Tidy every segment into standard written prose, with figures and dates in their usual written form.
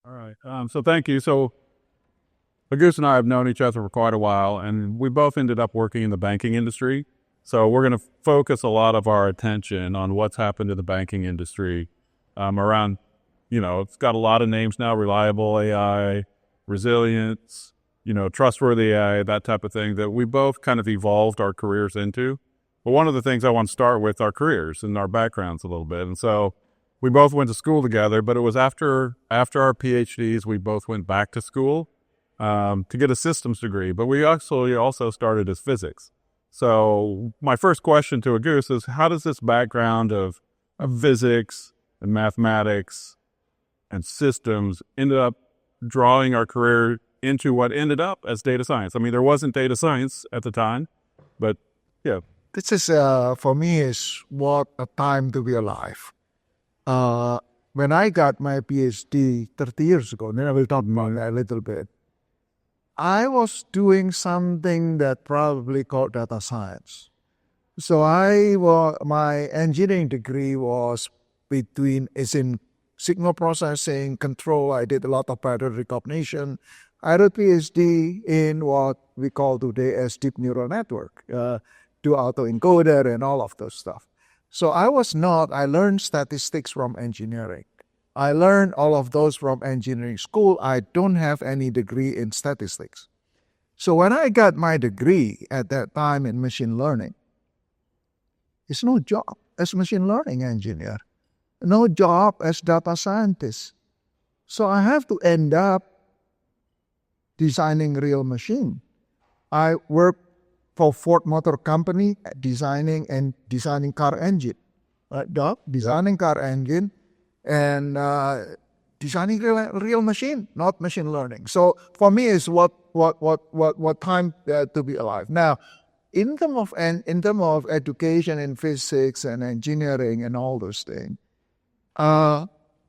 All right. So thank you. So Agus and I have known each other for quite a while, and we both ended up working in the banking industry. So we're going to focus a lot of our attention on what's happened to the banking industry around, it's got a lot of names now: reliable AI, resilience, trustworthy AI, that type of thing that we both kind of evolved our careers into. But one of the things I want to start with our careers and our backgrounds a little bit. And so we both went to school together, but it was after our PhDs, we both went back to school to get a systems degree. But we actually also started as physics. So my first question to Agus is, how does this background of physics and mathematics and systems ended up drawing our career into what ended up as data science? I mean, there wasn't data science at the time, but yeah. This is, for me, is what a time to be alive. When I got my PhD 30 years ago, then I will talk about that a little bit, I was doing something that probably called data science. So my engineering degree was is in signal processing, control. I did a lot of pattern recognition. I had a PhD in what we call today as deep neural network, do autoencoder and all of those stuff. So I learned statistics from engineering. I learned all of those from engineering school. I don't have any degree in statistics. So when I got my degree at that time in machine learning, it's no job as machine learning engineer, no job as data scientist. So I have to end up designing real machine. I worked for Ford Motor Company designing car engine, right, Doc? Designing car engine and designing real machine, not machine learning. So for me, is what time to be alive. Now, in terms of education in physics and engineering and all those things,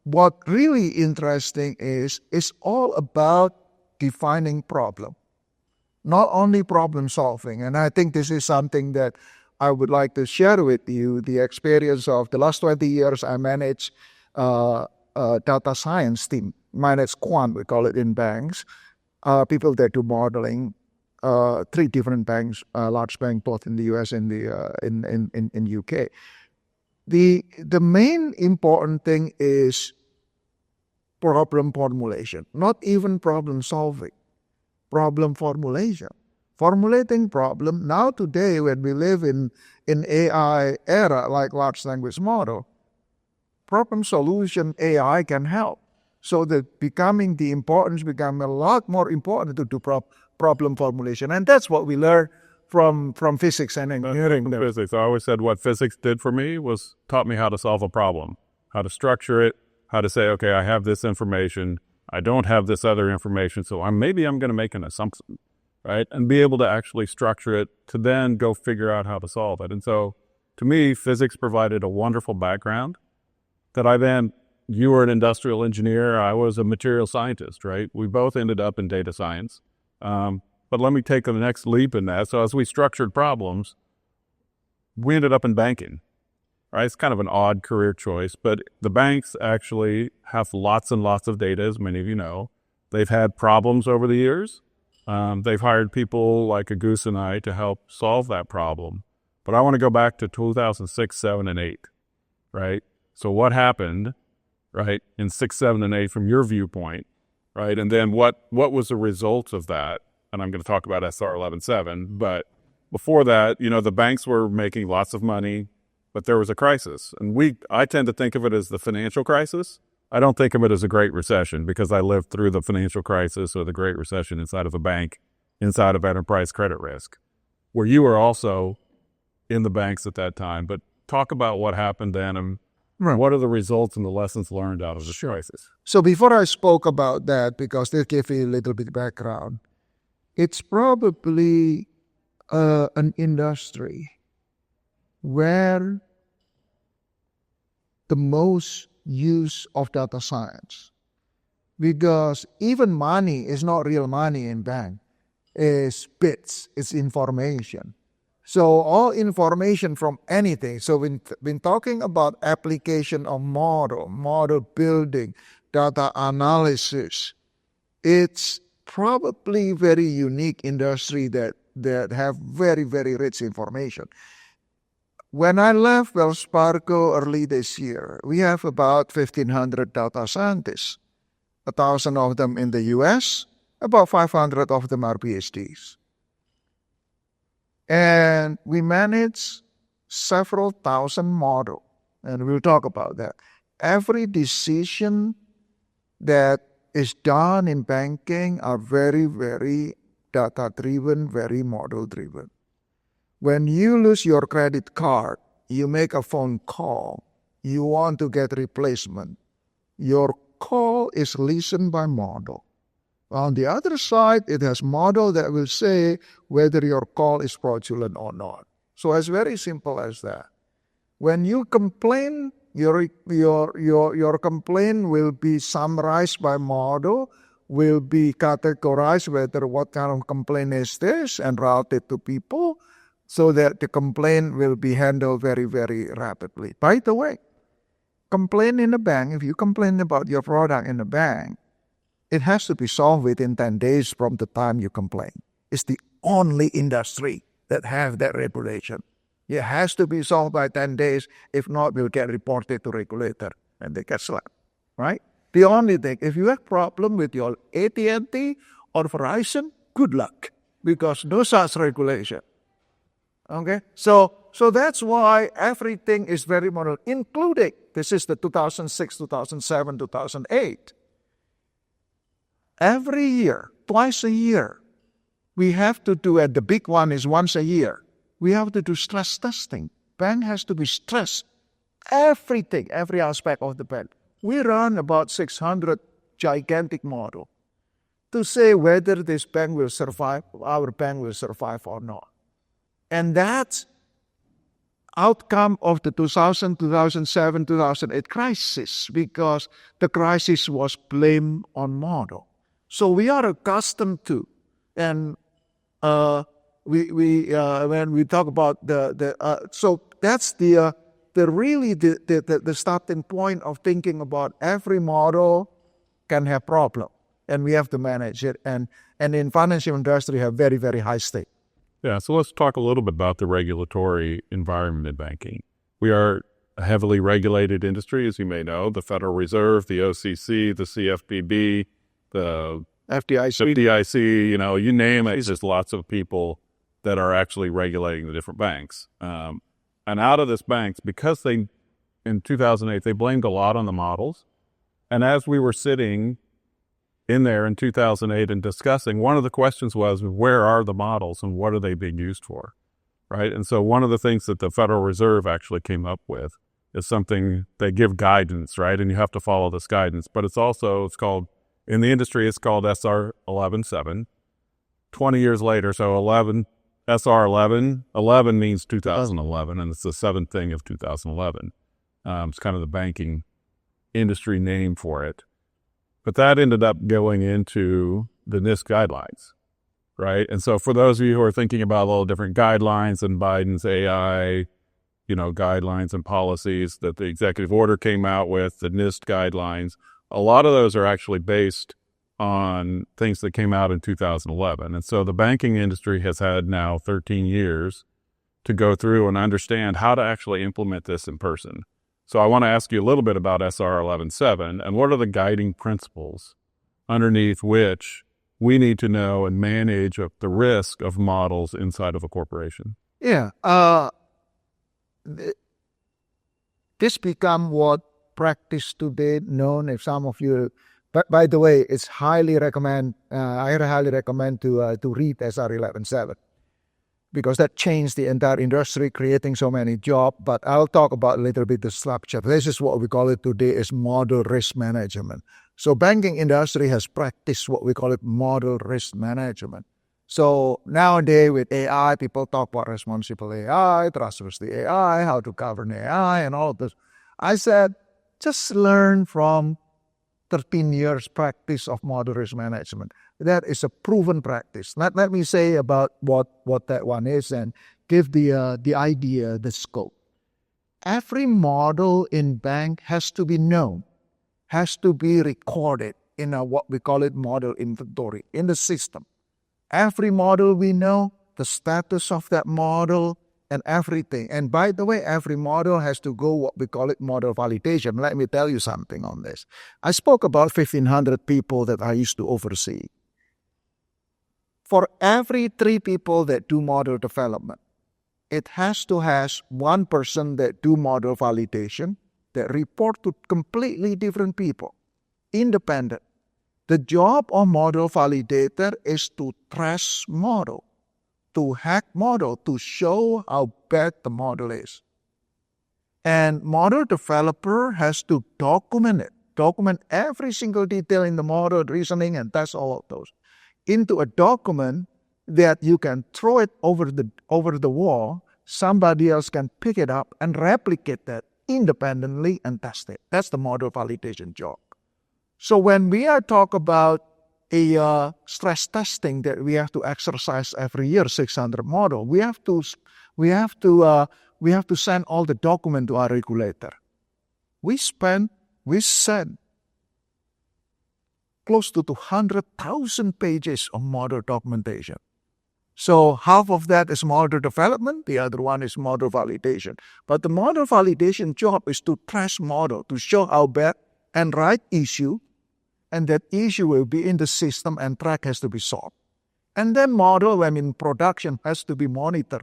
what really interesting is all about defining problem, not only problem solving. And I think this is something that I would like to share with you, the experience of the last 20 years. I managed data science team, managed quant, we call it in banks, people that do modeling, 3 different banks, large bank, both in the US and in UK. The main important thing is problem formulation, not even problem solving. Problem formulation. Formulating problem. Now today, when we live in AI era, like large language model, problem solution AI can help. So the importance become a lot more important to do problem formulation. And that's what we learn from physics and engineering. Physics. I always said what physics did for me was taught me how to solve a problem, how to structure it, how to say, okay, I have this information, I don't have this other information, so maybe I'm going to make an assumption, right? And be able to actually structure it to then go figure out how to solve it. And so to me, physics provided a wonderful background that you were an industrial engineer, I was a material scientist, right? We both ended up in data science. But let me take the next leap in that. So as we structured problems, we ended up in banking. Right? It's kind of an odd career choice, but the banks actually have lots and lots of data, as many of you know. They've had problems over the years. They've hired people like Agus and I to help solve that problem. But I want to go back to 2006, 7, and 8, right? So what happened, right, in 6, 7, and 8 from your viewpoint, right? And then what was the result of that? And I'm going to talk about SR 11.7, but before that, the banks were making lots of money, but there was a crisis. And I tend to think of it as the financial crisis. I don't think of it as a Great Recession because I lived through the financial crisis or the Great Recession inside of a bank, inside of enterprise credit risk, where you were also in the banks at that time. But talk about what happened then and what are the results and the lessons learned out of this crisis? So before I spoke about that, because this gave you a little bit background, it's probably an industry where the most use of data science, because even money is not real money in bank, is bits, it's information. So all information from anything. So when talking about application of model building, data analysis. It's probably very unique industry that have very, very rich information. When I left Wells Fargo early this year, we have about 1,500 data scientists, 1,000 of them in the US, about 500 of them are PhDs. And we manage several thousand models, and we'll talk about that. Every decision that is done in banking are very, very data-driven, very model-driven. When you lose your credit card, you make a phone call, you want to get replacement. Your call is listened by model. On the other side, it has model that will say whether your call is fraudulent or not. So it's very simple as that. When you complain, your complaint will be summarized by model, will be categorized whether what kind of complaint is this and routed to people so that the complaint will be handled very, very rapidly. By the way, complaint in a bank, if you complain about your product in a bank, it has to be solved within 10 days from the time you complain. It's the only industry that have that reputation. It has to be solved by 10 days. If not, we'll get reported to regulator and they get slapped, right? The only thing, if you have problem with your AT&T or Verizon, good luck, because no such regulation. Okay? So that's why everything is very model, including, this is the 2006, 2007, 2008. Every year, twice a year, we have to do, and the big one is once a year, we have to do stress testing. Bank has to be stressed. Everything, every aspect of the bank. We run about 600 gigantic model to say whether this bank will survive, our bank will survive or not. And that's outcome of the 2000, 2007, 2008 crisis, because the crisis was blamed on model. So we are accustomed to, and when we talk about so that's the starting point of thinking about every model can have problem, and we have to manage it. And in financial industry have very, very high stake. Yeah, so let's talk a little bit about the regulatory environment in banking. We are a heavily regulated industry, as you may know. The Federal Reserve, the OCC, the CFPB, the FDIC, you name it. It's just lots of people that are actually regulating the different banks. And out of this banks, because in 2008, they blamed a lot on the models. And as we were sitting in there in 2008 and discussing, one of the questions was, where are the models and what are they being used for, right? And so one of the things that the Federal Reserve actually came up with is something, they give guidance, right? And you have to follow this guidance. But it's called, in the industry, it's called SR 11.7. 20 years later, so 11, SR 11, 11 means 2011, and it's the seventh thing of 2011. It's kind of the banking industry name for it. But that ended up going into the NIST guidelines, right? And so for those of you who are thinking about all the different guidelines and Biden's AI, guidelines and policies that the executive order came out with, the NIST guidelines, a lot of those are actually based on things that came out in 2011. And so the banking industry has had now 13 years to go through and understand how to actually implement this in person. So I want to ask you a little bit about SR 11.7 and what are the guiding principles underneath which we need to know and manage the risk of models inside of a corporation. Yeah. This become what practice today known, if some of you, but by the way, it's highly recommend, I highly recommend to read SR 11.7 because that changed the entire industry, creating so many jobs. But I'll talk about a little bit the structure. This is what we call it today is model risk management. So banking industry has practiced what we call it model risk management. So nowadays with AI, people talk about responsible AI, trustworthy AI, how to govern AI and all of this. I said, just learn from 13 years practice of model risk management. That is a proven practice. Let me say about what that one is and give the idea, the scope. Every model in bank has to be known, has to be recorded in a, what we call it, model inventory in the system. Every model we know, the status of that model, and everything. And by the way, every model has to go what we call it model validation. Let me tell you something on this. I spoke about 1,500 people that I used to oversee. For every 3 people that do model development, it has to have 1 person that do model validation that report to completely different people, independent. The job of model validator is to trash model, to hack model, to show how bad the model is. And model developer has to document it, document every single detail in the model, reasoning, and test all of those into a document that you can throw it over the wall. Somebody else can pick it up and replicate that independently and test it. That's the model validation job. So when we are talk about a stress testing that we have to exercise every year, 600 model, we have to send all the document to our regulator. We send close to 200,000 pages of model documentation. So half of that is model development, the other one is model validation. But the model validation job is to trash model, to show how bad, and write issue, and that issue will be in the system and track has to be solved. And then model, when in production, has to be monitored.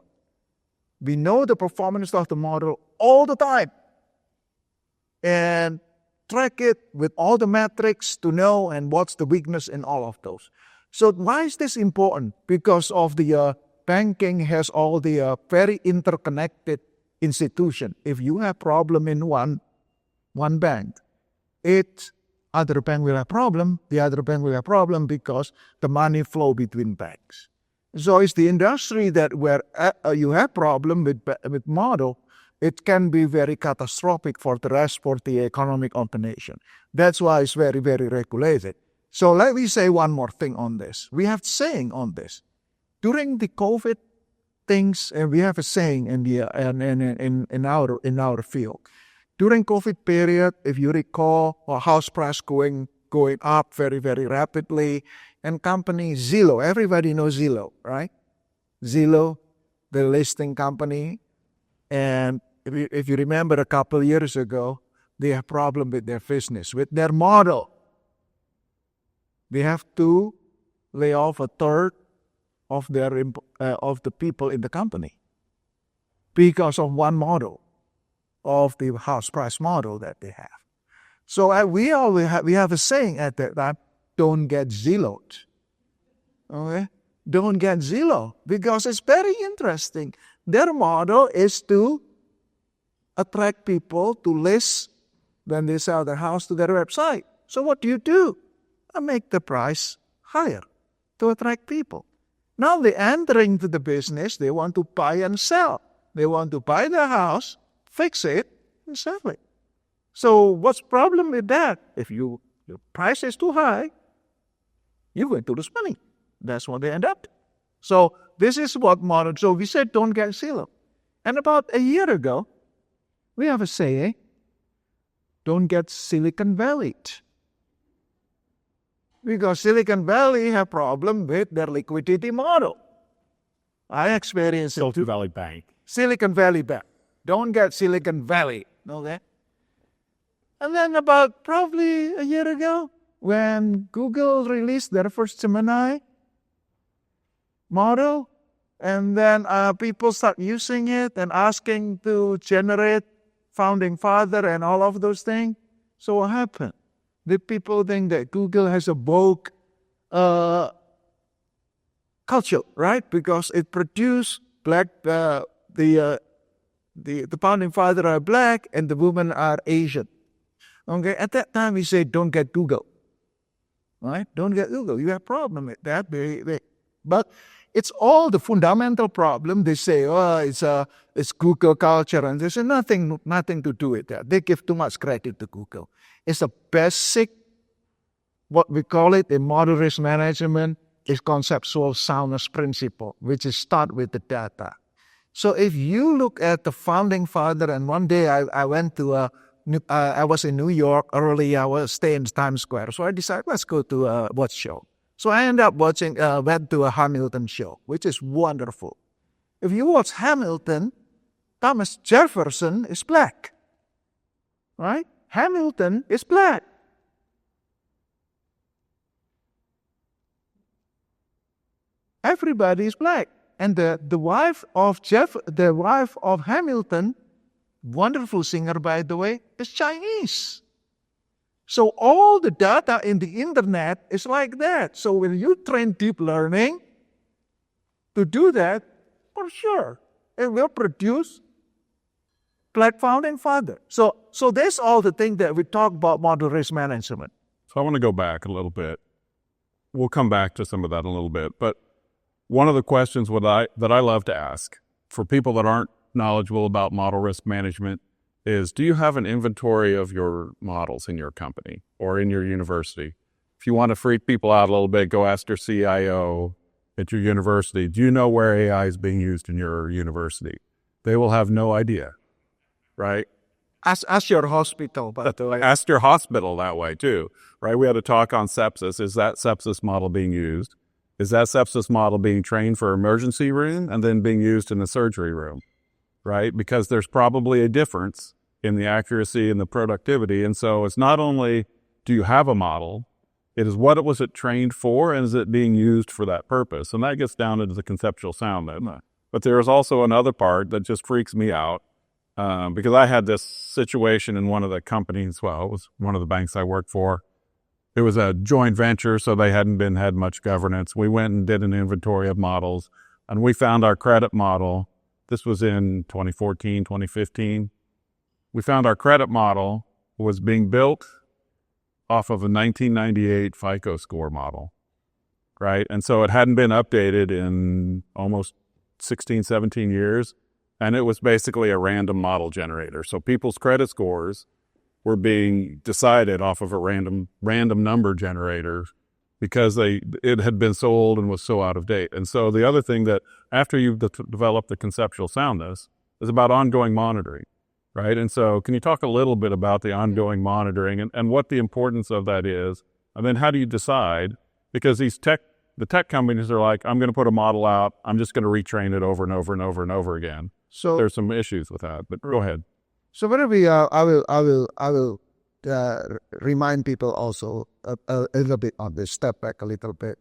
We know the performance of the model all the time. And track it with all the metrics to know and what's the weakness in all of those. So why is this important? Because of the banking has all the very interconnected institution. If you have problem in one bank, other bank will have problem, the other bank will have problem because the money flow between banks. So it's the industry that where you have problem with model, it can be very catastrophic for the rest for the economic of the nation. That's why it's very, very regulated. So let me say one more thing on this. We have saying on this. During the COVID things, and we have a saying in our field. During COVID period, if you recall, our house price going up very, very rapidly, and company Zillow, everybody knows Zillow, right? Zillow, the listing company, and if you remember a couple years ago, they have problem with their business, with their model. They have to lay off 1/3 of the people in the company because of one model of the house price model that they have. So we have a saying at that time: don't get Zillowed. Okay, don't get Zillow, because it's very interesting. Their model is to attract people to list when they sell their house to their website. So what do? I make the price higher to attract people. Now they enter into the business, they want to buy and sell. They want to buy the house, fix it, and sell it. So what's the problem with that? If your price is too high, you're going to lose money. That's what they end up. So this is what model. So we said don't get Zillow. And about a year ago, we have a saying, don't get Silicon Valleyed. Because Silicon Valley have problem with their liquidity model. I experienced it. Silicon Valley Bank. Silicon Valley Bank. Don't get Silicon Valley. Know that? And then about probably a year ago, when Google released their first Gemini model, and then people start using it and asking to generate founding father and all of those things. So what happened? The people think that Google has a woke culture, right? Because it produced black, the founding father are black and the women are Asian. Okay, at that time we say don't get Google, right? Don't get Google. You have problem with that, but it's all the fundamental problem. They say, it's Google culture, and there's nothing to do with that. They give too much credit to Google. It's a basic, what we call it, in model risk management, is conceptual soundness principle, which is start with the data. So if you look at the founding father, and one day I went to I was in New York early. I was staying in Times Square. So I decided, let's go to a watch show. So I ended up went to a Hamilton show, which is wonderful. If you watch Hamilton, Thomas Jefferson is black, right? Hamilton is black. Everybody is black. And the wife of Hamilton, wonderful singer by the way, is Chinese. So all the data in the internet is like that. So when you train deep learning to do that, for sure, it will produce black founding father. So that's all the things that we talk about model risk management. So I want to go back a little bit. We'll come back to some of that in a little bit. But one of the questions that I love to ask for people that aren't knowledgeable about model risk management is, do you have an inventory of your models in your company or in your university? If you want to freak people out a little bit, go ask your CIO at your university, do you know where AI is being used in your university? They will have no idea, right? Ask your hospital, by the way. Ask your hospital that way too, right? We had a talk on sepsis. Is that sepsis model being used? Is that sepsis model being trained for emergency room and then being used in the surgery room, right? Because there's probably a difference in the accuracy and the productivity. And so it's not only do you have a model, it is what was it trained for and is it being used for that purpose? And that gets down into the conceptual soundness. But there is also another part that just freaks me out because I had this situation in one of the companies, well, it was one of the banks I worked for. It was a joint venture, so they hadn't had much governance. We went and did an inventory of models, and we found our credit model. This was in 2014, 2015. We found our credit model was being built off of a 1998 FICO score model, right? And so it hadn't been updated in almost 16, 17 years, and it was basically a random model generator. So people's credit scores were being decided off of a random number generator because it had been sold and was so out of date. And so the other thing that after you've developed the conceptual soundness is about ongoing monitoring, right? And so can you talk a little bit about the ongoing monitoring and what the importance of that is? And then how do you decide? Because the tech companies are like, I'm going to put a model out. I'm just going to retrain it over and over and over and over again. So there's some issues with that, but go ahead. So maybe I will remind people also a little bit on this, step back a little bit.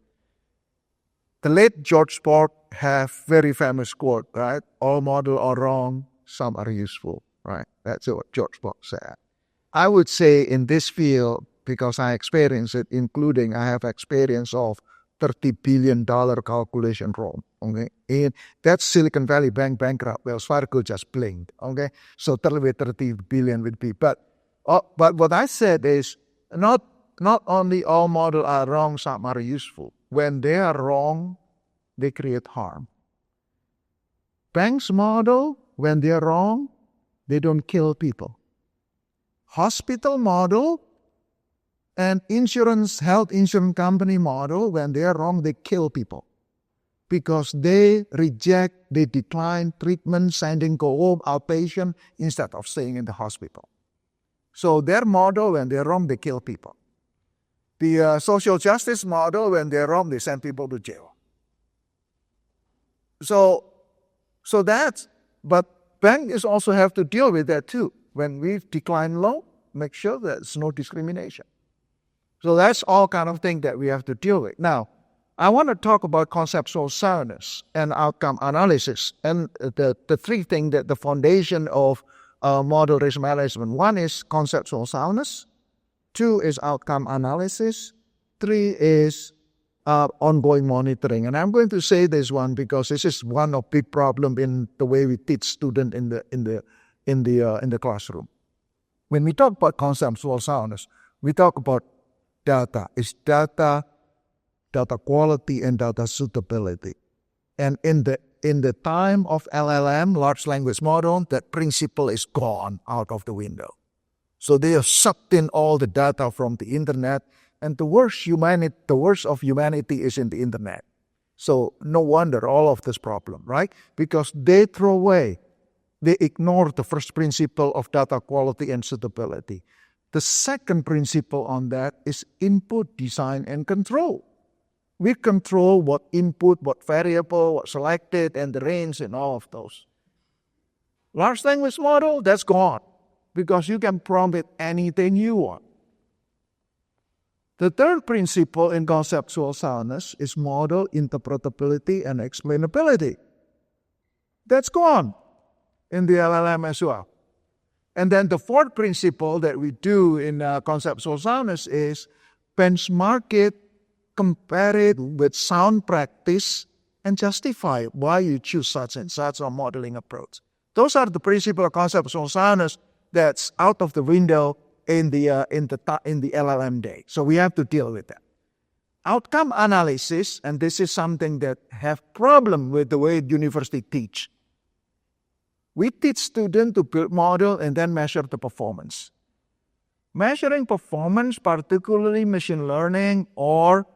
The late George Sport have very famous quote, right? All models are wrong, some are useful, right? That's what George Sport said. I would say in this field, because I experience it, including I have experience of $30 billion calculation wrong, okay? And that's Silicon Valley Bank bankrupt. Wells Fargo just blinked, okay? So 30 billion would be. But what I said is not only all models are wrong, some are useful. When they are wrong, they create harm. Bank's model, when they are wrong, they don't kill people. Hospital model and health insurance company model, when they are wrong, they kill people because they decline treatment, sending go home outpatient instead of staying in the hospital. So their model, when they're wrong, they kill people. The social justice model, when they're wrong, they send people to jail. So that's, but banks also have to deal with that too. When we decline loan, make sure there's no discrimination. So that's all kind of thing that we have to deal with. Now, I want to talk about conceptual soundness and outcome analysis. And the three things that the foundation of model risk management. One is conceptual soundness. Two is outcome analysis. Three is ongoing monitoring. And I'm going to say this one because this is one of big problem in the way we teach students in the classroom. When we talk about conceptual soundness, we talk about data. It's data quality, and data suitability. And in the time of LLM, large language model, that principle is gone out of the window. So they have sucked in all the data from the internet, and the worst of humanity is in the internet. So no wonder all of this problem, right? Because they throw away they ignore the first principle of data quality and suitability. The second principle on that is input, design, and control. We control what input, what variable, what selected, and the range, and all of those. Large language model, that's gone, because you can prompt it anything you want. The third principle in conceptual soundness is model interpretability and explainability. That's gone in the LLM as well. And then the fourth principle that we do in conceptual soundness is benchmark it, compare it with sound practice, and justify why you choose such and such a modeling approach. Those are the principles of conceptual soundness that's out of the window in the LLM day. So we have to deal with that. Outcome analysis, and this is something that have problem with the way university teach. We teach students to build model and then measure the performance. Measuring performance, particularly machine learning or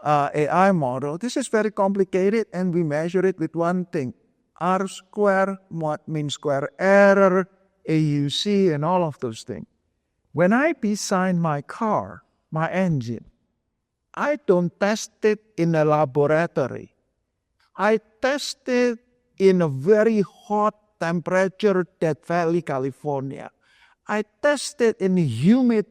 AI model, this is very complicated, and we measure it with one thing: R square, mean square error, AUC, and all of those things. When I design my car, my engine, I don't test it in a laboratory. I test it in a very hot temperature, Death Valley, California. I test it in humid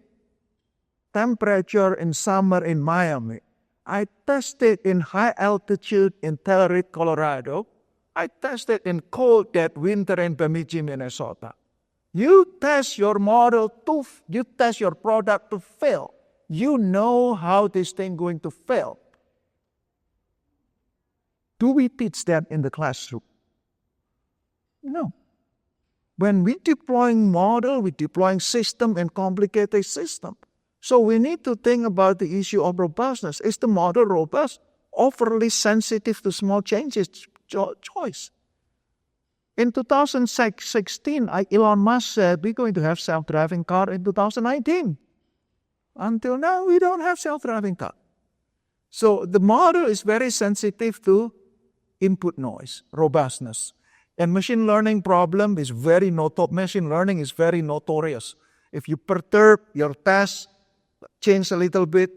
temperature in summer in Miami. I test it in high altitude in Telluride, Colorado. I test it in cold dead winter in Bemidji, Minnesota. You test your model you test your product to fail. You know how this thing going to fail. Do we teach that in the classroom? No. When we deploying model, we deploying system and complicated system. So we need to think about the issue of robustness. Is the model robust? Overly sensitive to small changes, choice. In 2016, Elon Musk said we're going to have self-driving car in 2019. Until now, we don't have self-driving car. So the model is very sensitive to input noise, robustness. And machine learning is very notorious. If you perturb your test, change a little bit,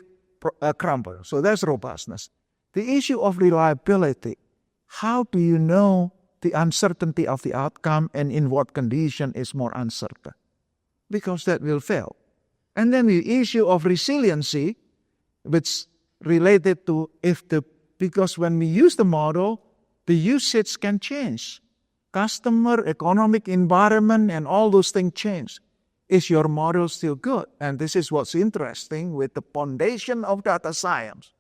crumble. So that's robustness. The issue of reliability. How do you know the uncertainty of the outcome and in what condition is more uncertain? Because that will fail. And then the issue of resiliency, which related to because when we use the model, the usage can change. Customer, economic environment, and all those things change. Is your model still good? And this is what's interesting with the foundation of data science.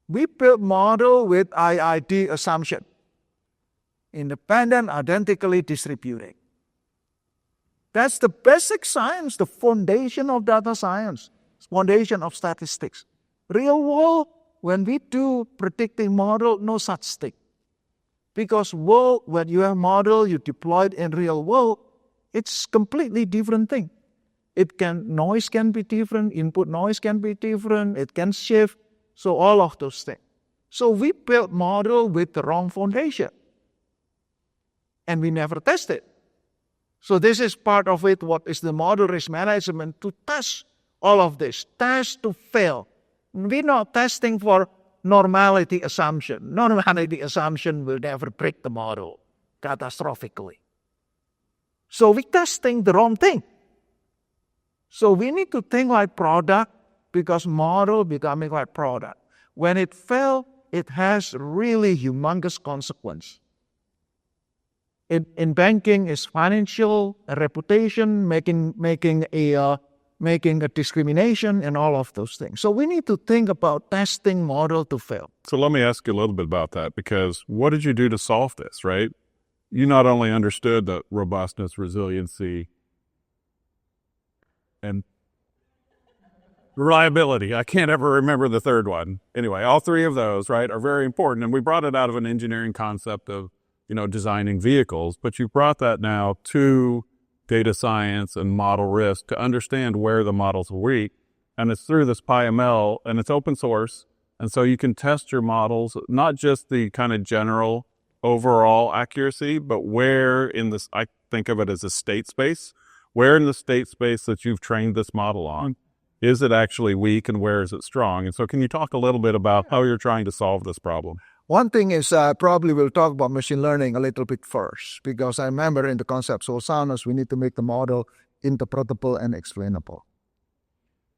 We build model with IID assumption. Independent, identically distributing. That's the basic science, the foundation of data science, foundation of statistics. Real world, when we do predictive model, no such thing. Because when you have model, you deploy it in real world, it's completely different thing. Noise can be different, input noise can be different, it can shift, so all of those things. So we built model with the wrong foundation. And we never test it. So this is part of it, what is the model risk management, to test all of this, test to fail. We're not testing for normality assumption. Normality assumption will never break the model catastrophically. So we're testing the wrong thing. So we need to think like product, because model becoming like product. When it fails, it has really humongous consequence. In banking, is financial reputation, making a discrimination, and all of those things. So we need to think about testing model to fail. So let me ask you a little bit about that, because what did you do to solve this, right? You not only understood the robustness, resiliency, and reliability. I can't ever remember the third one. Anyway, all three of those, right, are very important. And we brought it out of an engineering concept of, designing vehicles, but you brought that now to data science and model risk to understand where the models are weak. And it's through this PyML, and it's open source. And so you can test your models, not just the kind of general overall accuracy, but where in this, I think of it as a state space, where in the state space that you've trained this model on, is it actually weak and where is it strong? And so can you talk a little bit about how you're trying to solve this problem? One thing is probably we'll talk about machine learning a little bit first, because I remember in the conceptual soundness, we need to make the model interpretable and explainable.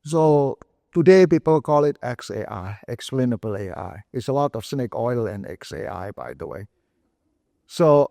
So today people call it XAI, explainable AI. It's a lot of snake oil and XAI, by the way. So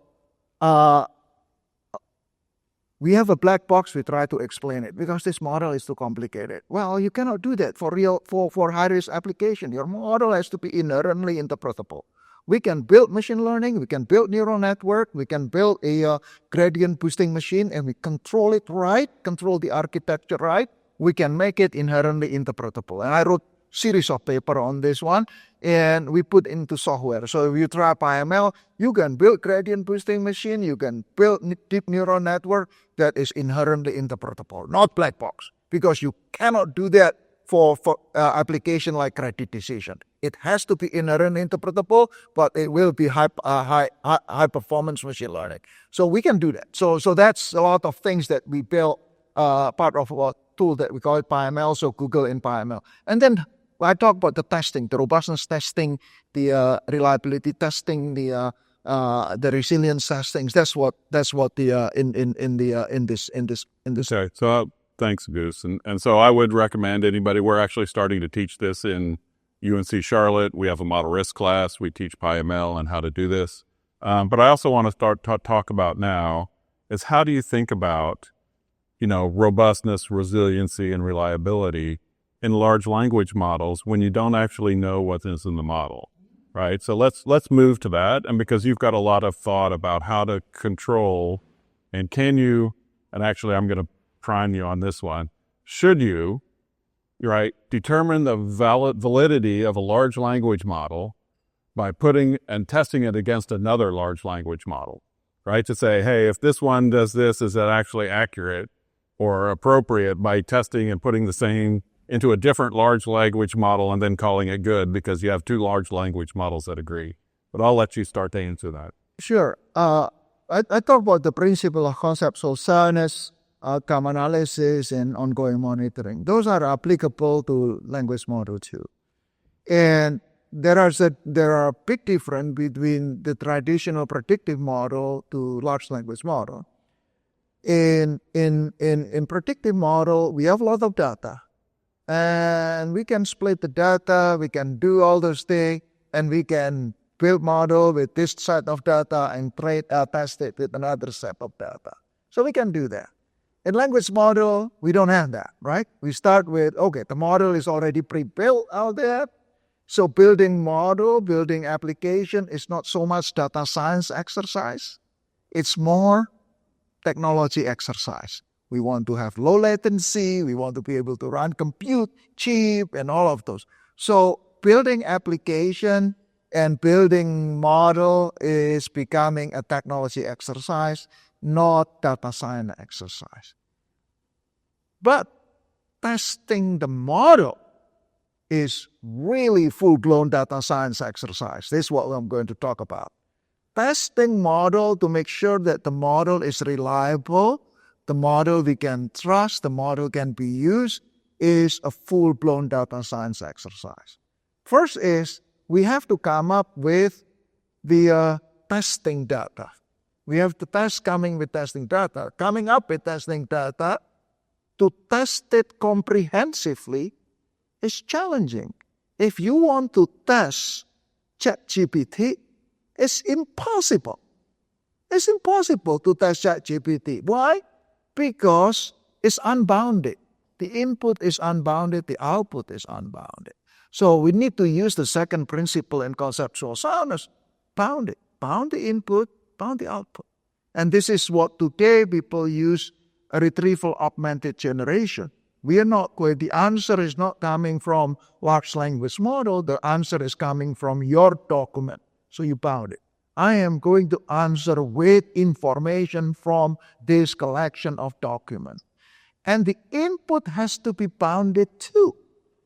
we have a black box, we try to explain it because this model is too complicated. Well, you cannot do that for high-risk application. Your model has to be inherently interpretable. We can build machine learning, we can build neural network, we can build a gradient boosting machine, and we control it right, control the architecture right. We can make it inherently interpretable. And I wrote series of paper on this one, and we put into software. So if you try PyML, you can build gradient boosting machine, you can build deep neural network that is inherently interpretable, not black box, because you cannot do that for application like credit decision. It has to be inherently interpretable, but it will be high performance machine learning. So we can do that. So that's a lot of things that we built, part of our tool that we call it PyML, so Google in PyML. And then I talk about the testing, the robustness testing, the reliability testing, the resilience testing. That's what the in this. Okay, so thanks, Goose. And so I would recommend anybody, we're actually starting to teach this in UNC Charlotte. We have a model risk class. We teach PyML and how to do this. But I also want to start talk about now is how do you think about, robustness, resiliency, and reliability in large language models when you don't actually know what is in the model, right? So let's move to that. And because you've got a lot of thought about how to control, and can you, and actually I'm going to prime you on this one, should you, right, determine the validity of a large language model by putting and testing it against another large language model, right? To say, hey, if this one does this, is that actually accurate or appropriate, by testing and putting the same into a different large language model and then calling it good because you have two large language models that agree. But I'll let you start to answer that. Sure. I talk about the principle of conceptual soundness, outcome analysis, and ongoing monitoring. Those are applicable to language model too. And there are a big difference between the traditional predictive model to large language model. In predictive model, we have a lot of data. And we can split the data, we can do all those things, and we can build model with this set of data and test it with another set of data. So we can do that. In language model, we don't have that, right? We start with, okay, the model is already pre-built out there. So building model, building application is not so much data science exercise. It's more technology exercise. We want to have low latency. We want to be able to run compute cheap and all of those. So building application and building model is becoming a technology exercise, not data science exercise. But testing the model is really full-blown data science exercise. This is what I'm going to talk about. Testing model to make sure that the model is reliable, the model we can trust, the model can be used, is a full-blown data science exercise. First is we have to come up with the testing data. We have the test coming with testing data. Coming up with testing data to test it comprehensively is challenging. If you want to test ChatGPT, it's impossible. It's impossible to test ChatGPT. Why? Because it's unbounded. The input is unbounded, the output is unbounded. So we need to use the second principle in conceptual soundness, bound it. Bound the input, bound the output. And this is what today people use a retrieval augmented generation. The answer is not coming from large language model, the answer is coming from your document. So you bound it. I am going to answer with information from this collection of documents. And the input has to be bounded too.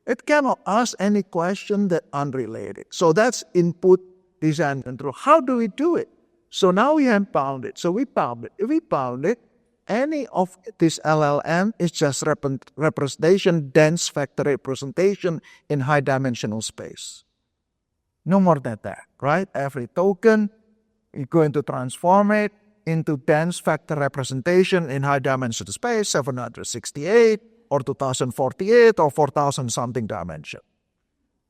It cannot ask any question that unrelated. So that's input design control. How do we do it? So now we have bound it. So we bound it. If we bound it, any of this LLM is just representation, dense vector representation in high-dimensional space. No more than that, right? Every token, you're going to transform it into dense vector representation in high-dimensional space, 768 or 2048 or 4,000 something dimension.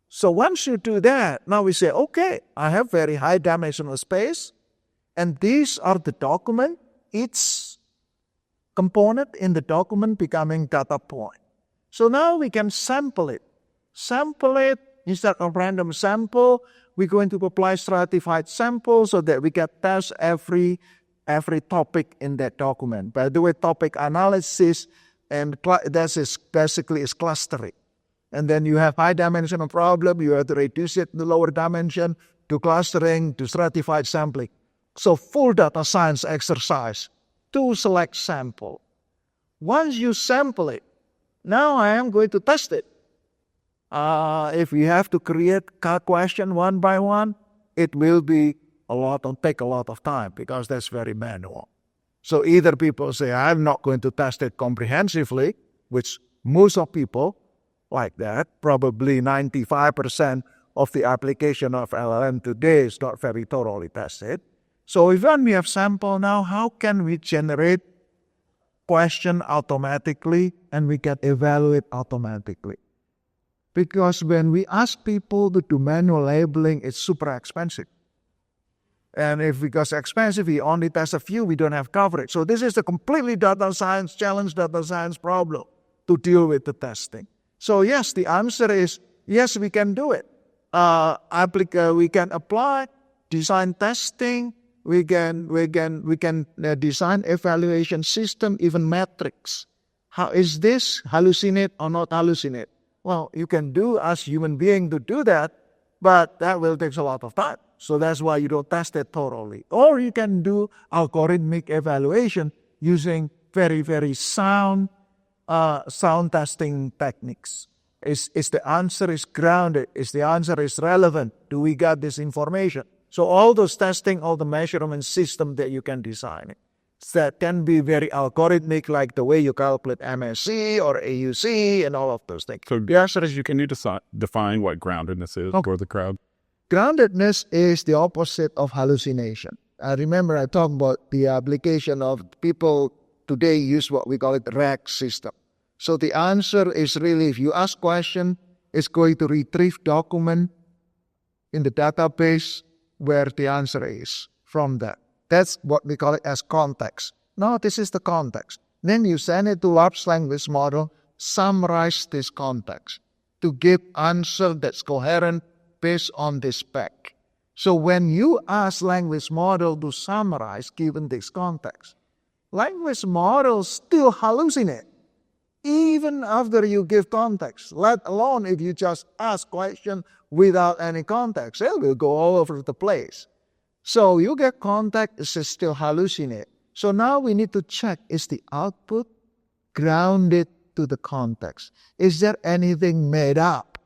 So once you do that, now we say, okay, I have very high-dimensional space, and these are the document, each component in the document becoming data point. So now we can sample it. Sample it instead of random sample. We're going to apply stratified sample so that we can test every topic in that document. By the way, topic analysis and that is basically is clustering. And then you have high dimensional problem. You have to reduce it to the lower dimension, to clustering, to stratified sampling. So full data science exercise to select sample. Once you sample it, now I am going to test it. If we have to create a question one by one, it will be take a lot of time because that's very manual. So either people say, I'm not going to test it comprehensively, which most of people like that, probably 95% of the application of LLM today is not very thoroughly tested. So when we have sample now, how can we generate question automatically and we can evaluate automatically? Because when we ask people to do manual labeling, it's super expensive. And if because expensive, we only test a few, we don't have coverage. So this is a completely data science problem to deal with the testing. So yes, the answer is yes, we can do it. We can apply design testing. We can design evaluation system, even metrics. How is this hallucinate or not hallucinate? Well, you can do as human being to do that, but that will take a lot of time. So that's why you don't test it thoroughly. Or you can do algorithmic evaluation using very, very sound testing techniques. Is the answer is grounded? Is the answer is relevant? Do we get this information? So all those testing, all the measurement system that you can design, that can be very algorithmic, like the way you calculate MSC or AUC and all of those things. So the answer is can you define what groundedness is for the crowd? Groundedness is the opposite of hallucination. I remember I talked about the application of people today use what we call it RAG system. So the answer is really, if you ask question, it's going to retrieve document in the database where the answer is from that. That's what we call it as context. No, this is the context. Then you send it to large language model, summarize this context to give answer that's coherent based on this spec. So when you ask language model to summarize given this context, language models still hallucinate even after you give context, let alone if you just ask question without any context. It will go all over the place. So you get context, it still hallucinate. So now we need to check, is the output grounded to the context? Is there anything made up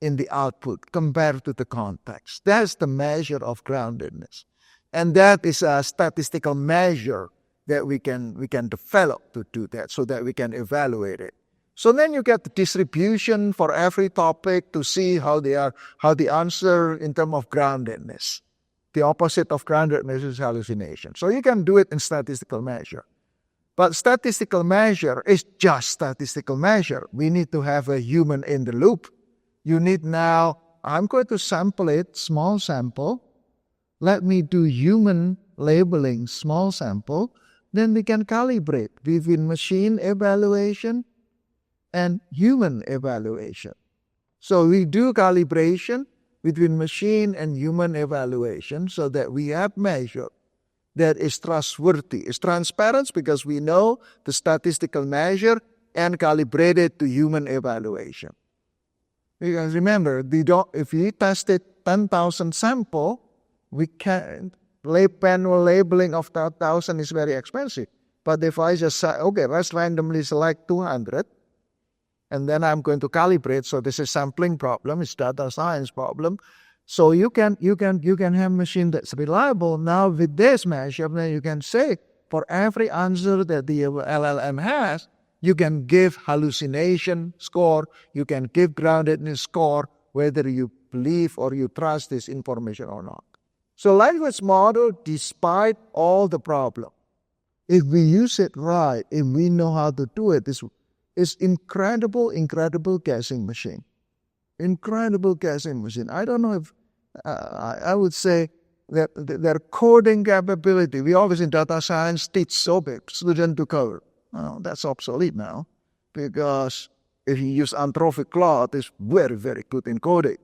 in the output compared to the context? That's the measure of groundedness. And that is a statistical measure that we can develop to do that so that we can evaluate it. So then you get the distribution for every topic to see how the answer in terms of groundedness. The opposite of groundedness is hallucination. So you can do it in statistical measure. But statistical measure is just statistical measure. We need to have a human in the loop. You need now, I'm going to sample it, small sample. Let me do human labeling, small sample. Then we can calibrate between machine evaluation and human evaluation. So we do calibration between machine and human evaluation so that we have measure that is trustworthy. It's transparent because we know the statistical measure and calibrated to human evaluation. Because remember, if we tested 10,000 sample, we can't. Manual labeling of 1,000 is very expensive. But if I just say, okay, let's randomly select 200, and then I'm going to calibrate, so this is sampling problem, it's data science problem, So you can have machine that's reliable. Now with this measurement, you can say for every answer that the LLM has, you can give hallucination score, you can give groundedness score, whether you believe or you trust this information or not. So language model, despite all the problem, if we use it right, if we know how to do it, this is incredible guessing machine. Incredible guessing machine. I don't know if I would say that their coding capability, we always in data science teach so big, student to code. Well, that's obsolete now, because if you use Anthropic Claude, it's very, very good in coding.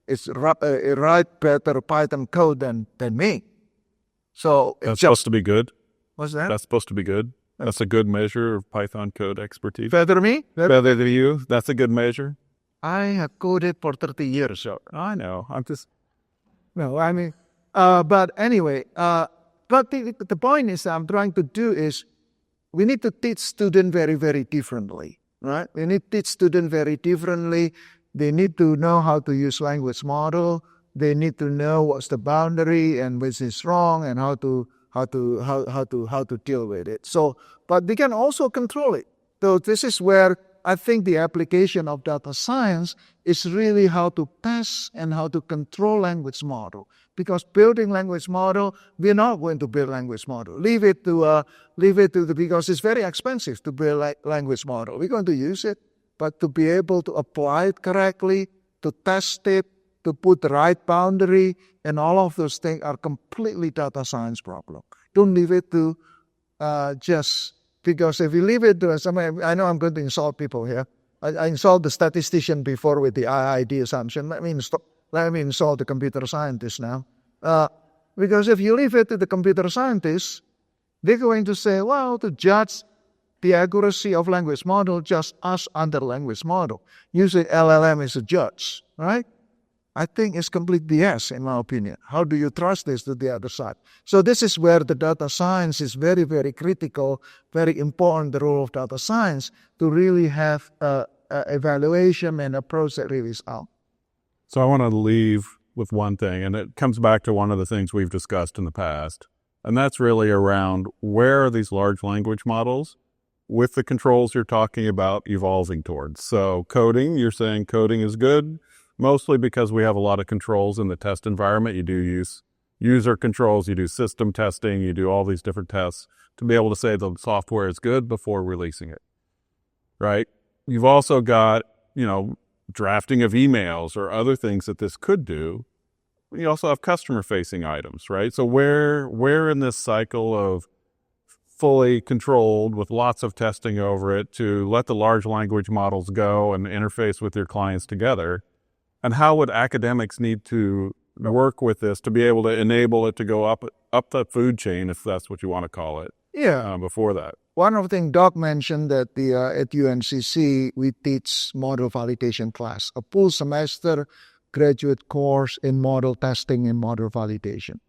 It's write better Python code than me. So that's supposed to be good. What's that? That's supposed to be good. That's a good measure of Python code expertise. Better than me? Better than you. That's a good measure. I have coded for 30 years, sir. I know. I'm just... No, I mean, but anyway, but the point is I'm trying to do is we need to teach students very, very differently, right? We need to teach students very differently. They need to know how to use language model. They need to know what's the boundary and which is wrong and how to deal with it. So, but they can also control it. So this is where I think the application of data science is really how to test and how to control language model. Because building language model, we're not going to build language model. Leave it to because it's very expensive to build language model. We're going to use it, but to be able to apply it correctly, to test it, to put the right boundary, and all of those things are completely data science problem. Don't leave it to just... Because if you leave it to somebody, I know I'm going to insult people here. I insult the statistician before with the IID assumption. Let me insult the computer scientist now. Because if you leave it to the computer scientists, they're going to say, well, to judge the accuracy of language model, just ask under language model. Usually LLM is a judge, right? I think it's complete BS, in my opinion. How do you trust this to the other side? So this is where the data science is very, very critical, very important, the role of data science, to really have evaluation and approach that really is out. So I want to leave with one thing, and it comes back to one of the things we've discussed in the past, and that's really around where are these large language models with the controls you're talking about evolving towards. So coding, you're saying coding is good, mostly because we have a lot of controls in the test environment. You do use user controls, you do system testing, you do all these different tests to be able to say the software is good before releasing it, right? You've also got, drafting of emails or other things that this could do. You also have customer-facing items, right? So where in this cycle of fully controlled with lots of testing over it to let the large language models go and interface with your clients together, and how would academics need to work with this to be able to enable it to go up the food chain, if that's what you want to call it? Yeah. Before that. One of the things Doug mentioned that at UNCC, we teach model validation class, a full semester graduate course in model testing and model validation.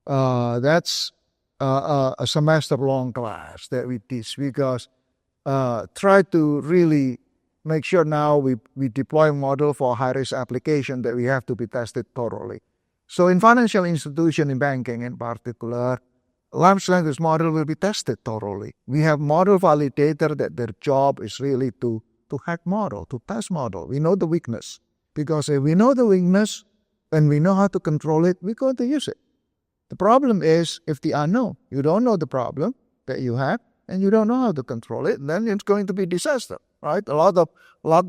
That's a semester-long class that we teach because try to really make sure now we deploy model for high-risk application that we have to be tested thoroughly. So in financial institution, in banking in particular, large language model will be tested thoroughly. We have model validator that their job is really to hack model, to test model. We know the weakness. Because if we know the weakness and we know how to control it, we're going to use it. The problem is if the unknown, you don't know the problem that you have and you don't know how to control it, then it's going to be disaster, right? A lot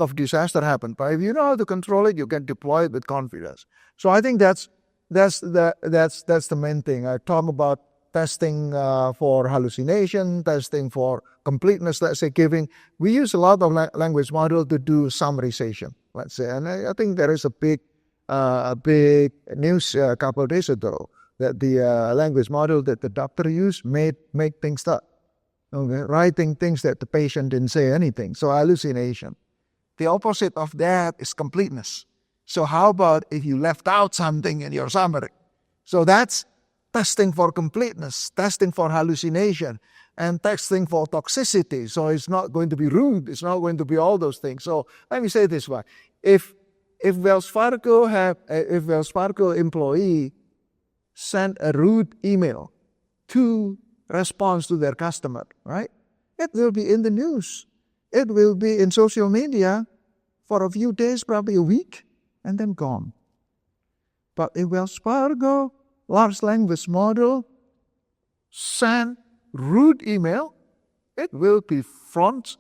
of disaster happen. But if you know how to control it, you can deploy it with confidence. So I think that's the main thing. I talk about testing for hallucination, testing for completeness, let's say giving. We use a lot of language model to do summarization, let's say. And I think there is a big news a couple of days ago that the language model that the doctor used made things up. Okay? Writing things that the patient didn't say anything. So hallucination. The opposite of that is completeness. So how about if you left out something in your summary? So that's testing for completeness, testing for hallucination, and testing for toxicity. So it's not going to be rude. It's not going to be all those things. So let me say it this way. If if Wells Fargo employee sent a rude email to response to their customer, right? It will be in the news. It will be in social media for a few days, probably a week, and then gone. But if Wells Fargo large language model send rude email, it will be front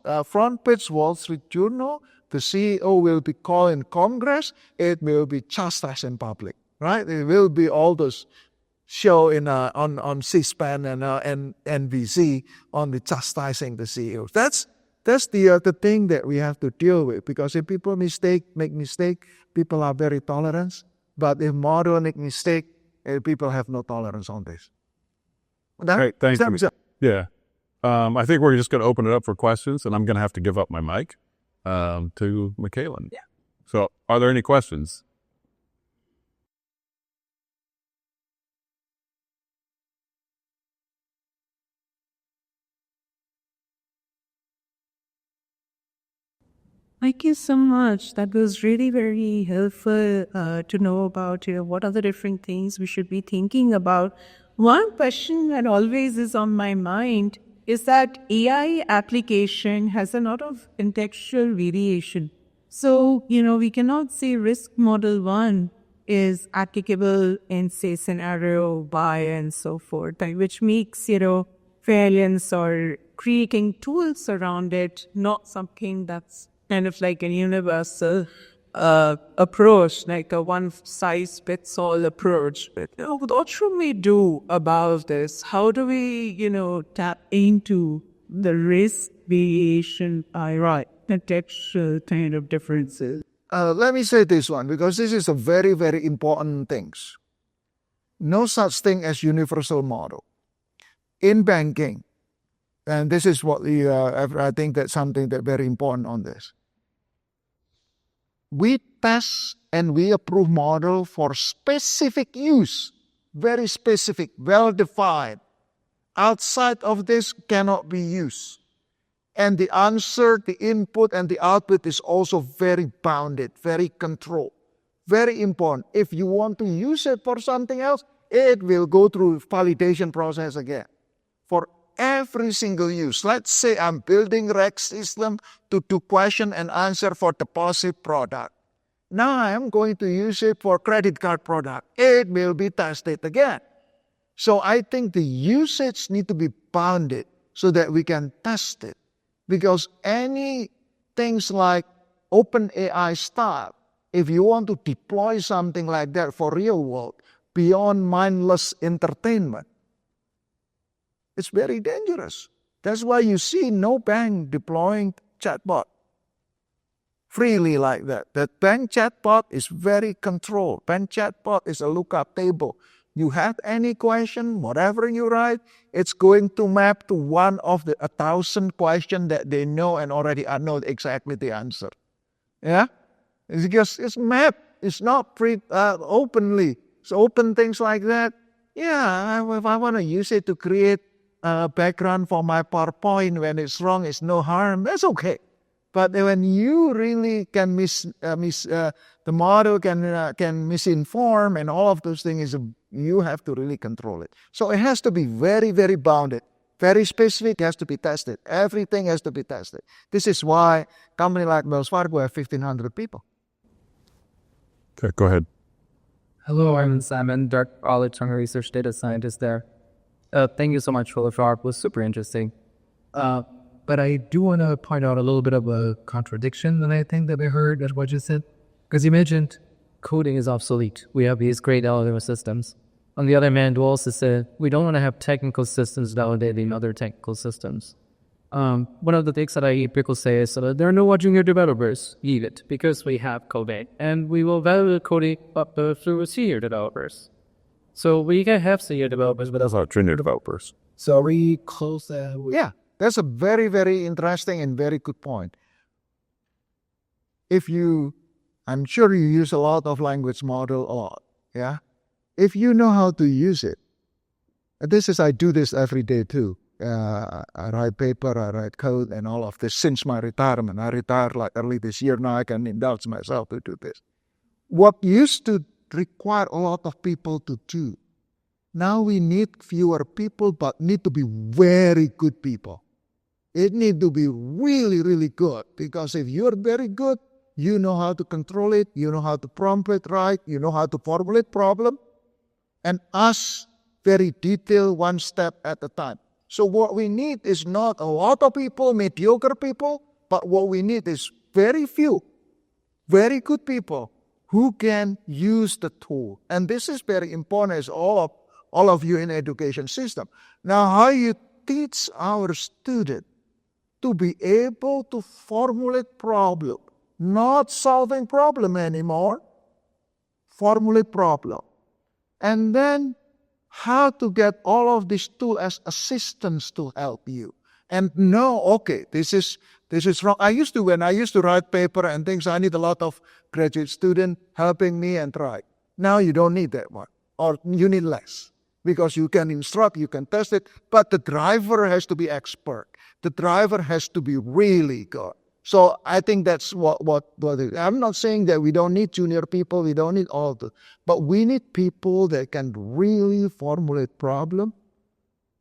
page Wall Street Journal. The CEO will be called in Congress. It will be chastised in public, right? It will be all those show on C-SPAN and NBC on the chastising the CEOs. That's the thing that we have to deal with, because if people make mistake, people are very tolerant. But if model make mistake, people have no tolerance on this. Great, thank you. Yeah. I think we're just going to open it up for questions, and I'm going to have to give up my mic to Michaelan. Yeah. So are there any questions? Thank you so much. That was really very helpful to know about what are the different things we should be thinking about. One question that always is on my mind is that AI application has a lot of contextual variation. So, we cannot say risk model 1 is applicable in, say, scenario Y and so forth, which makes, variance or creating tools around it not something that's kind of like a universal approach, like a one-size-fits-all approach. But what should we do about this? How do we, tap into the risk variation, contextual kind of differences? Let me say this one, because this is a very, very important thing. No such thing as universal model. In banking, and this is what I think that's something that's very important on this. We test and we approve model for specific use, very specific, well-defined. Outside of this cannot be used. And the answer, the input, and the output is also very bounded, very controlled. Very important. If you want to use it for something else, it will go through validation process again. For every single use. Let's say I'm building reg system to do question and answer for deposit product. Now I am going to use it for credit card product. It will be tested again. So I think the usage need to be bounded so that we can test it. Because any things like OpenAI stuff, if you want to deploy something like that for real world, beyond mindless entertainment, it's very dangerous. That's why you see no bank deploying chatbot freely like that. That bank chatbot is very controlled. Bank chatbot is a lookup table. You have any question, whatever you write, it's going to map to one of the 1,000 questions that they know and already know exactly the answer. Yeah? It's because it's mapped. It's not openly. So open things like that. Yeah, if I want to use it to create background for my PowerPoint when it's wrong, it's no harm. That's okay. But when you really can the model can misinform and all of those things, you have to really control it. So it has to be very, very bounded, very specific. It has to be tested. Everything has to be tested. This is why a company like Wells Fargo have 1,500 people. Okay, go ahead. Hello, I'm Simon, Dark College Hunger Research Data Scientist there. Thank you so much for the talk. It was super interesting. But I do want to point out a little bit of a contradiction that I think that I heard at what you said. Because you mentioned coding is obsolete. We have these great LLM systems. On the other hand, you also said we don't want to have technical systems validating other technical systems. One of the things that I hear people say is there are no junior developers needed because we have coding. And we will validate coding up through senior developers. So we can have senior developers, but that's not junior developers. So we close that. Yeah, that's a very, very interesting and very good point. I'm sure you use a lot of language model a lot, yeah? If you know how to use it, I do this every day too. I write paper, I write code and all of this since my retirement. I retired like early this year, now I can indulge myself to do this. what used to require a lot of people to do, now we need fewer people, but need to be very good people. It need to be really, really good, because if you're very good, you know how to control it, you know how to prompt it right, you know how to formulate problem, and ask very detailed, one step at a time. So what we need is not a lot of people, mediocre people, but what we need is very few, very good people who can use the tool. And this is very important as all of you in education system. Now, how you teach our student to be able to formulate problem, not solving problem anymore, formulate problem. And then how to get all of these tools as assistants to help you. And know, okay, this is wrong. When I used to write paper and things, I need a lot of graduate student helping me and try. Now you don't need that one, or you need less, because you can instruct, you can test it, but the driver has to be expert. The driver has to be really good. So I think that's what it is. I'm not saying that we don't need junior people, we don't need all the, but we need people that can really formulate problem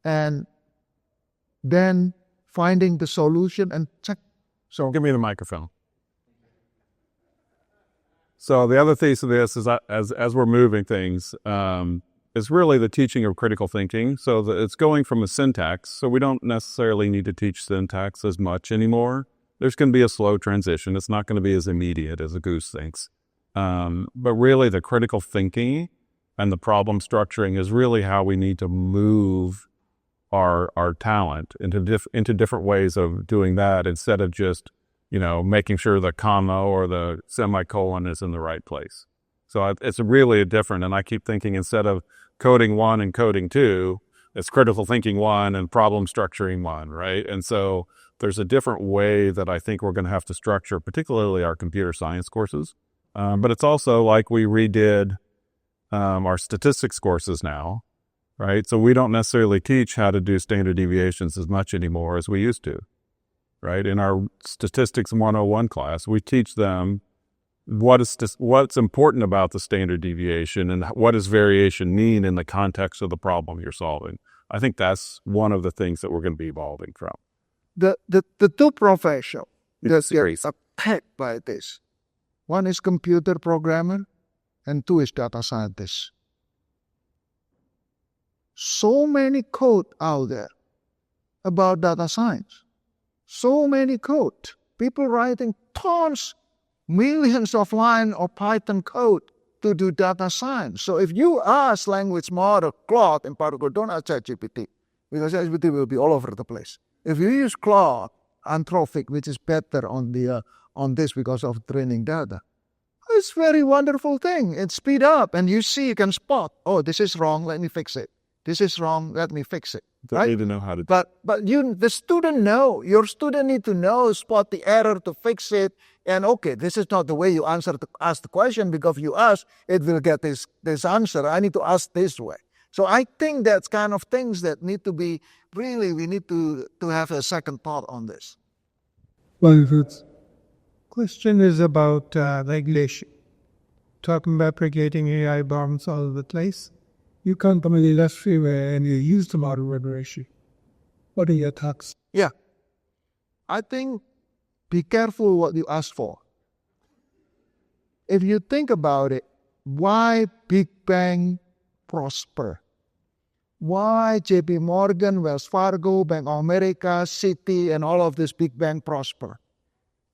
and then finding the solution and check. So give me the microphone. So the other piece of this is, as we're moving things, is really the teaching of critical thinking. So it's going from a syntax. So we don't necessarily need to teach syntax as much anymore. There's going to be a slow transition. It's not going to be as immediate as Agus thinks. But really the critical thinking and the problem structuring is really how we need to move our talent into different ways of doing that, instead of just, making sure the comma or the semicolon is in the right place. So it's really different. And I keep thinking, instead of coding 1 and coding 2, it's critical thinking 1 and problem structuring 1, right? And so there's a different way that I think we're going to have to structure, particularly our computer science courses. But it's also like we redid our statistics courses now, right? So we don't necessarily teach how to do standard deviations as much anymore as we used to, right? In our Statistics 101 class, we teach them what's important about the standard deviation and what does variation mean in the context of the problem you're solving. I think that's one of the things that we're going to be evolving from. The two professions that are attacked by this, one is computer programmer and 2 is data scientist. So many code out there about data science. So many code. People writing tons, millions of lines of Python code to do data science. So if you ask language model, Claude in particular, don't ask ChatGPT, because ChatGPT will be all over the place. If you use Claude, Anthropic, which is better on this because of training data, it's a very wonderful thing. It speed up, and you can spot, oh, this is wrong, let me fix it. This is wrong, let me fix it. Don't need to know how to do it. But the student your student need to know, spot the error to fix it. And okay, this is not the way you ask the question, because if you ask, it will get this answer. I need to ask this way. So I think that's kind of things that need to be, really, we need to have a second thought on this. Well, the question is about regulation. Talking about regulating AI bombs all over the place. You come from an industry where you used a lot of regulation. What are your thoughts? Yeah. I think be careful what you ask for. If you think about it, why Big Bang prosper? Why JP Morgan, Wells Fargo, Bank of America, Citi, and all of this Big Bang prosper?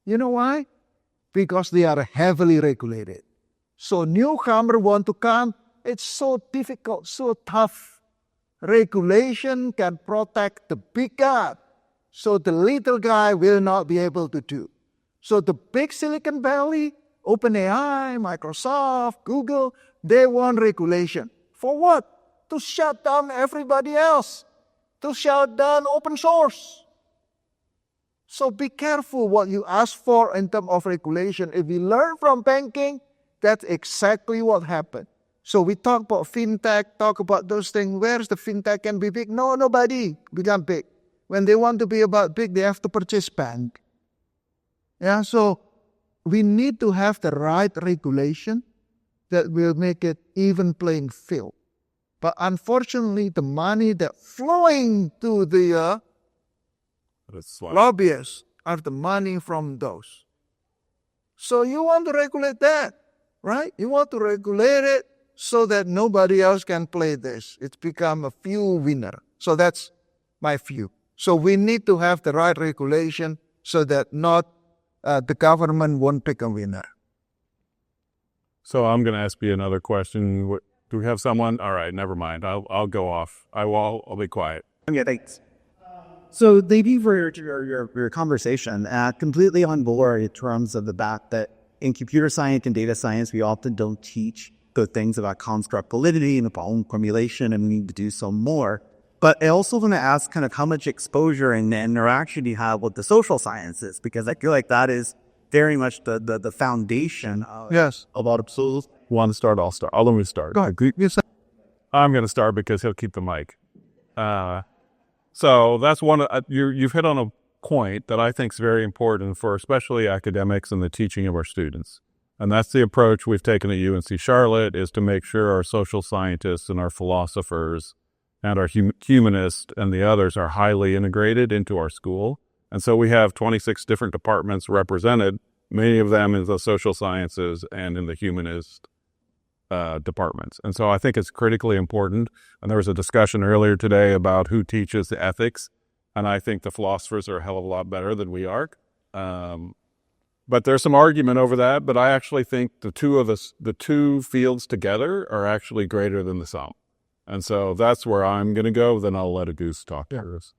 You know why? Because they are heavily regulated. So newcomer want to come, it's so difficult, so tough. Regulation can protect the big guy, so the little guy will not be able to do. So the big Silicon Valley, OpenAI, Microsoft, Google, they want regulation. For what? To shut down everybody else. To shut down open source. So be careful what you ask for in terms of regulation. If we learn from banking, that's exactly what happened. So we talk about fintech, talk about those things. Where's the fintech can be big? No, nobody become big. When they want to be about big, they have to purchase bank. Yeah, so we need to have the right regulation that will make it even playing field. But unfortunately, the money that flowing to the lobbyists are the money from those. So you want to regulate that, right? You want to regulate it so that nobody else can play this. It's become a few winner. So that's my view. So we need to have the right regulation so that not the government won't pick a winner. So I'm going to ask you another question. Do we have someone? All right, never mind. I'll go off. I'll be quiet. Yeah, thanks. So thank you for your conversation. Completely on board in terms of the fact that in computer science and data science, we often don't teach the things about construct validity and problem formulation, and we need to do so more. But I also want to ask kind of how much exposure and interaction you have with the social sciences, because I feel like that is very much the foundation of a lot of tools. Want to start? I'll start. Let me start. Go ahead. I'm going to start because he'll keep the mic. So that's one. You've hit on a point that I think is very important for especially academics and the teaching of our students. And that's the approach we've taken at UNC Charlotte, is to make sure our social scientists and our philosophers and our humanists and the others are highly integrated into our school. And so we have 26 different departments represented, many of them in the social sciences and in the humanist departments. And so I think it's critically important. And there was a discussion earlier today about who teaches the ethics. And I think the philosophers are a hell of a lot better than we are. But there's some argument over that. But I actually think the two fields together are actually greater than the sum. And so that's where I'm going to go. Then I'll let Agus talk to us.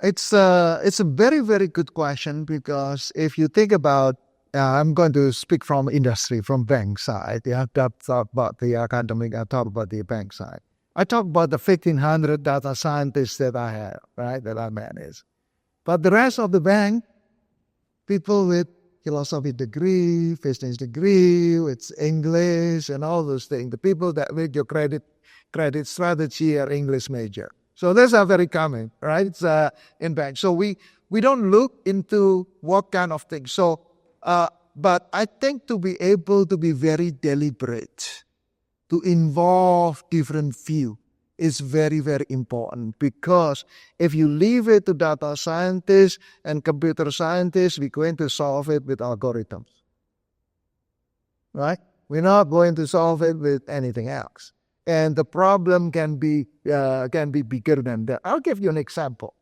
It's a very, very good question, because if you think about, I'm going to speak from industry, from bank side. Yeah, talk about the academic, I talk about the bank side. I talk about the 1,500 data scientists that I have, right, that I manage. But the rest of the bank, people with philosophy degree, business degree, with English and all those things, the people that make your credit strategy are English major. So those are very common, right? It's in bank. So we don't look into what kind of things. So, but I think to be able to be very deliberate, to involve different view is very, very important, because if you leave it to data scientists and computer scientists, we're going to solve it with algorithms, right? We're not going to solve it with anything else. And the problem can be bigger than that. I'll give you an example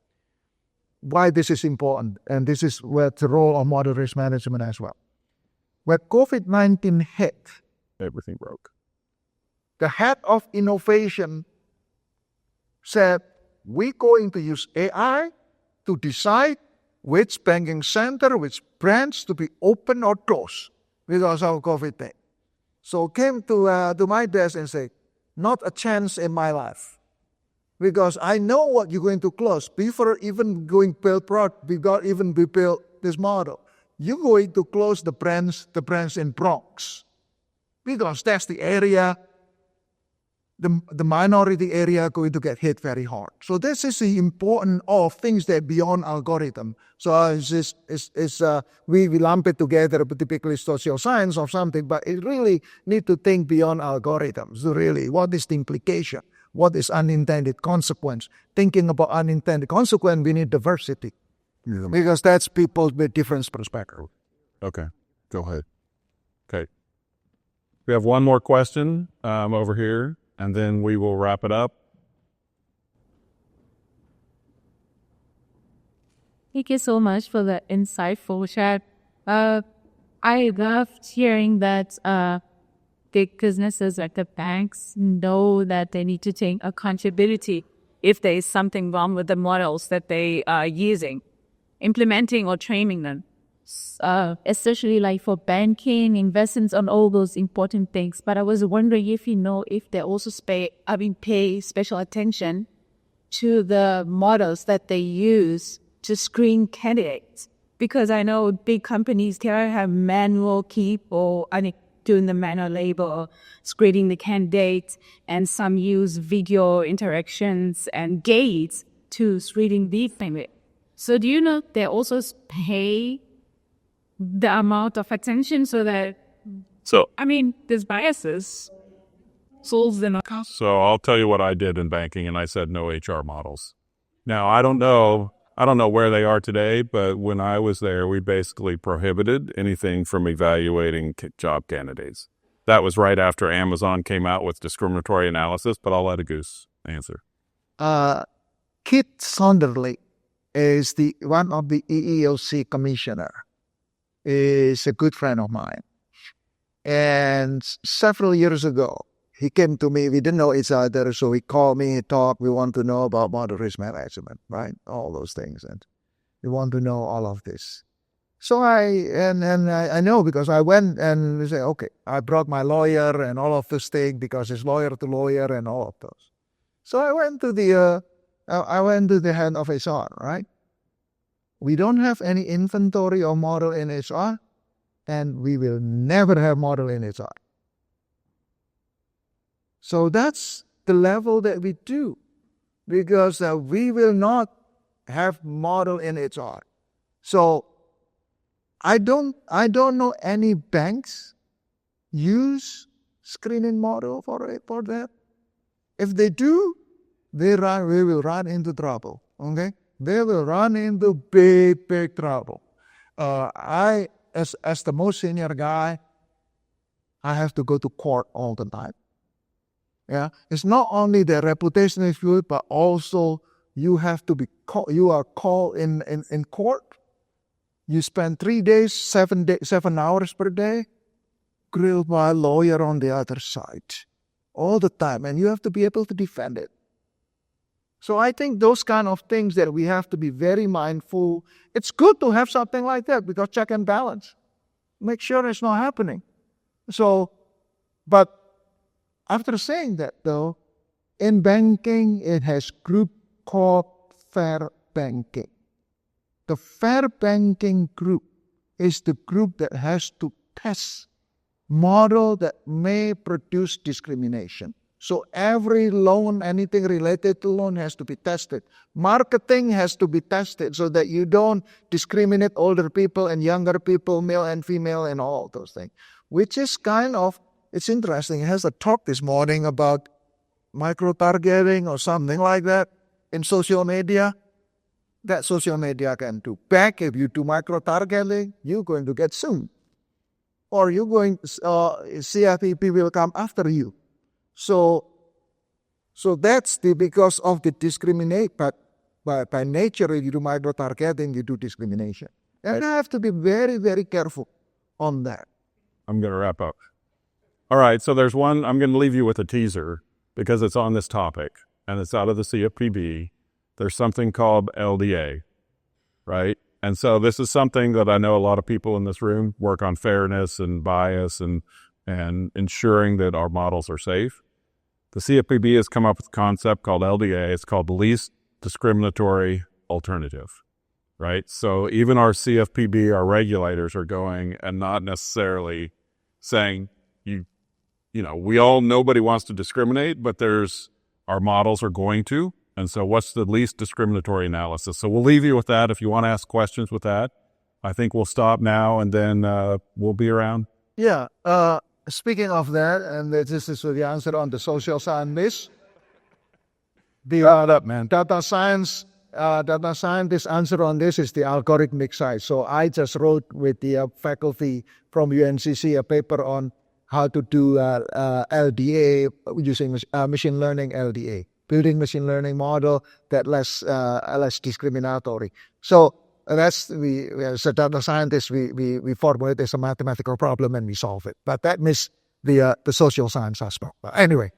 why this is important, and this is where the role of model risk management as well. When COVID-19 hit, Everything broke. the head of innovation said, we're going to use AI to decide which banking center, which branch to be open or closed because of COVID-19. So came to my desk and said, not a chance in my life, because I know what you're going to close. Before even going build product, before even we build this model, you're going to close the branch in Bronx, because that's the area, the minority area going to get hit very hard. So this is the important of things that beyond algorithm. So we lump it together, but typically social science or something, but it really need to think beyond algorithms. So really, what is the implication? What is unintended consequence? Thinking about unintended consequence, we need diversity. Yeah. Because that's people with different perspectives. Okay, go ahead. Okay. We have one more question over here, and then we will wrap it up. Thank you so much for the insightful chat. I loved hearing that big businesses like the banks know that they need to take accountability if there is something wrong with the models that they are using, implementing or training them. Especially like for banking, investments on all those important things. But I was wondering if if they also pay special attention to the models that they use to screen candidates. Because I know big companies can have manual people doing the manual labor or screening the candidates, and some use video interactions and gates to screening the candidates. So do you know they also pay the amount of attention so that So, I mean, there's biases. Souls in so I'll tell you what I did in banking, and I said no HR models. Now, I don't know where they are today, but when I was there, we basically prohibited anything from evaluating job candidates. That was right after Amazon came out with discriminatory analysis, but I'll let Agus answer. Kit Sonderlich is one of the EEOC commissioner, is a good friend of mine. And several years ago, he came to me. We didn't know each other, so he called me, he talked. We want to know about model risk management, right? All those things. And we want to know all of this. So I know because I went and we say, okay, I brought my lawyer and all of this thing because it's lawyer to lawyer and all of those. So I went to the head of HR, right? We don't have any inventory of model in HR, and we will never have model in HR. So that's the level that we do, because we will not have model in HR. So I don't know any banks use screening model for that. If they do, we will run into trouble. Okay, they will run into big trouble. As the most senior guy, I have to go to court all the time. Yeah, it's not only the reputation is good, but also you have to you are called in court. You spend 3 days, 7 hours per day, grilled by a lawyer on the other side, all the time, and you have to be able to defend it. So I think those kind of things that we have to be very mindful. It's good to have something like that because check and balance. Make sure it's not happening. So, but after saying that though, in banking, it has group called fair banking. The fair banking group is the group that has to test model that may produce discrimination. So every loan, anything related to loan has to be tested. Marketing has to be tested so that you don't discriminate older people and younger people, male and female and all those things. Which is kind of, it's interesting. It has a talk this morning about micro-targeting or something like that in social media. That social media can do. Back, if you do micro-targeting, you're going to get sued. Or you're going, CFPB will come after you. So that's because of the discriminate, but by nature, if you do micro-targeting, you do discrimination. And I have to be very, very careful on that. I'm going to wrap up. All right, so there's one, I'm going to leave you with a teaser because it's on this topic, and it's out of the CFPB. There's something called LDA, right? And so this is something that I know a lot of people in this room work on fairness and bias and ensuring that our models are safe. The CFPB has come up with a concept called LDA. It's called the least discriminatory alternative, right? So even our CFPB, our regulators are going and not necessarily saying, nobody wants to discriminate, but our models are going to. And so what's the least discriminatory analysis? So we'll leave you with that. If you want to ask questions with that, I think we'll stop now and then we'll be around. Yeah. Speaking of that, and this is the answer on the social scientist, data scientist answer on this is the algorithmic side. So I just wrote with the faculty from UNCC a paper on how to do LDA using machine learning LDA, building machine learning model that less discriminatory. So that's as a data scientist, we formulate it as a mathematical problem and we solve it. But that missed the social science aspect. But anyway.